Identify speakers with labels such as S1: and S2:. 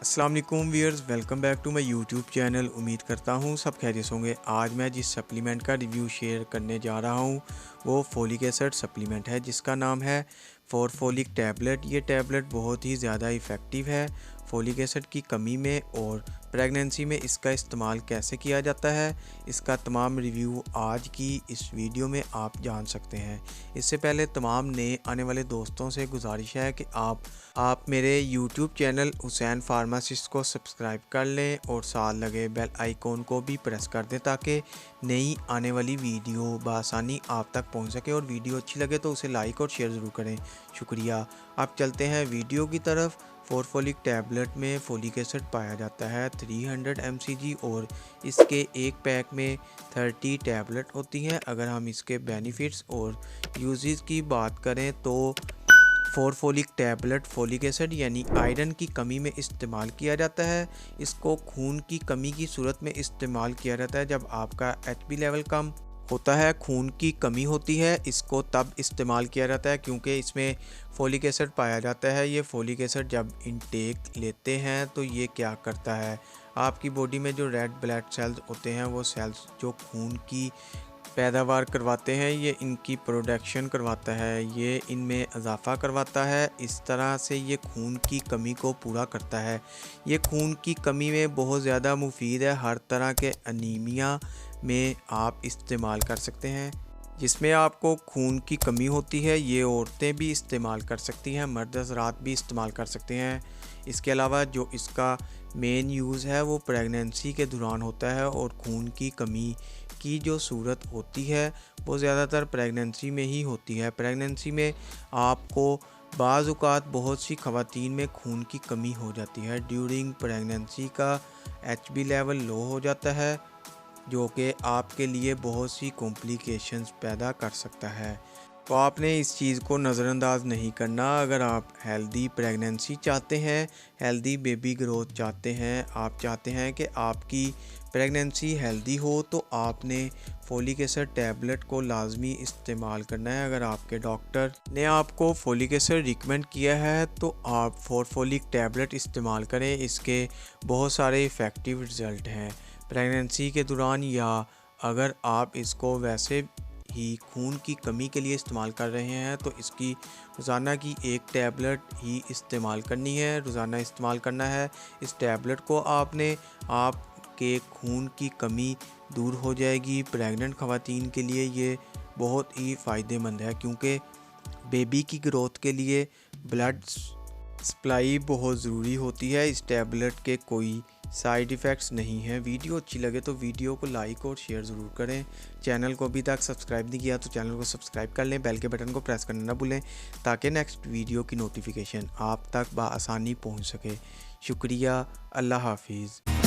S1: अस्सलाम वालेकुम viewers, welcome back to my YouTube channel. उम्मीद करता हूँ सब खैरियत होंगे। आज मैं जिस सप्लीमेंट का रिव्यू शेयर करने जा रहा हूँ वो फोलिक एसिड सप्लीमेंट है, जिसका नाम है फॉरफोलिक टैबलेट। ये टैबलेट बहुत ही ज़्यादा इफ़ेक्टिव है फोलिक एसिड की कमी में, और प्रेगनेंसी में इसका इस्तेमाल कैसे किया जाता है इसका तमाम रिव्यू आज की इस वीडियो में आप जान सकते हैं। इससे पहले तमाम नए आने वाले दोस्तों से गुजारिश है कि आप मेरे YouTube चैनल हुसैन फार्मासिस्ट को सब्सक्राइब कर लें और साथ लगे बेल आइकॉन को भी प्रेस कर दें ताकि नई आने वाली वीडियो बआसानी आप तक पहुंच सके। और वीडियो अच्छी लगे तो उसे लाइक और शेयर ज़रूर करें। शुक्रिया। आप चलते हैं वीडियो की तरफ। फॉरफोलिक टैबलेट में फोलिक एसिड पाया जाता है 300 mcg और इसके एक पैक में 30 टैबलेट होती हैं। अगर हम इसके बेनिफिट्स और यूजेस की बात करें तो फॉरफोलिक टैबलेट फोलिक एसिड यानी आयरन की कमी में इस्तेमाल किया जाता है। इसको खून की कमी की सूरत में इस्तेमाल किया जाता है जब आपका HB लेवल कम होता है, खून की कमी होती है, इसको तब इस्तेमाल किया जाता है क्योंकि इसमें फोलिक एसिड पाया जाता है। ये फोलिक एसिड जब इनटेक लेते हैं तो ये क्या करता है, आपकी बॉडी में जो रेड ब्लड सेल्स होते हैं वो सेल्स जो खून की पैदावार करवाते हैं, ये इनकी प्रोडक्शन करवाता है, ये इनमें इजाफ़ा करवाता है। इस तरह से ये खून की कमी को पूरा करता है। ये खून की कमी में बहुत ज़्यादा मुफीद है। हर तरह के अनीमिया में आप इस्तेमाल कर सकते हैं। जिसमें आपको खून की कमी होती है ये औरतें भी इस्तेमाल कर सकती हैं, मर्द हज़रात भी इस्तेमाल कर सकते हैं। इसके अलावा जो इसका मेन यूज़ है वो प्रेगनेंसी के दौरान होता है, और खून की कमी की जो सूरत होती है वो ज़्यादातर प्रेगनेंसी में ही होती है। प्रेगनेंसी में आपको बाज़ औक़ात बहुत सी ख़वातीन में खून की कमी हो जाती है। ड्यूरिंग प्रेगनेंसी का HB लेवल लो हो जाता है जो कि आपके लिए बहुत सी कॉम्प्लिकेशंस पैदा कर सकता है। तो आपने इस चीज़ को नज़रअंदाज नहीं करना। अगर आप हेल्दी प्रेगनेंसी चाहते हैं, हेल्दी बेबी ग्रोथ चाहते हैं, आप चाहते हैं कि आपकी प्रेगनेंसी हेल्दी हो, तो आपने फोलिक एसिड टैबलेट को लाजमी इस्तेमाल करना है। अगर आपके डॉक्टर ने आपको फोलिक एसिड रिकमेंड किया है तो आप फॉरफोलिक टैबलेट इस्तेमाल करें। इसके बहुत सारे इफ़ेक्टिव रिज़ल्ट हैं प्रेगनेंसी के दौरान, या अगर आप इसको वैसे ही खून की कमी के लिए इस्तेमाल कर रहे हैं तो इसकी रोज़ाना की एक टैबलेट ही इस्तेमाल करनी है, रोज़ाना इस्तेमाल करना है। इस टैबलेट को आपके खून की कमी दूर हो जाएगी। प्रेग्नेंट ख़वातीन के लिए ये बहुत ही फ़ायदेमंद है क्योंकि बेबी की ग्रोथ के लिए ब्लड सप्लाई बहुत ज़रूरी होती है। इस टैबलेट के कोई साइड इफ़ेक्ट्स नहीं हैं। वीडियो अच्छी लगे तो वीडियो को लाइक और शेयर ज़रूर करें। चैनल को अभी तक सब्सक्राइब नहीं किया तो चैनल को सब्सक्राइब कर लें। बेल के बटन को प्रेस करना ना भूलें ताकि नेक्स्ट वीडियो की नोटिफिकेशन आप तक बआसानी पहुंच सके। शुक्रिया। अल्लाह हाफिज़।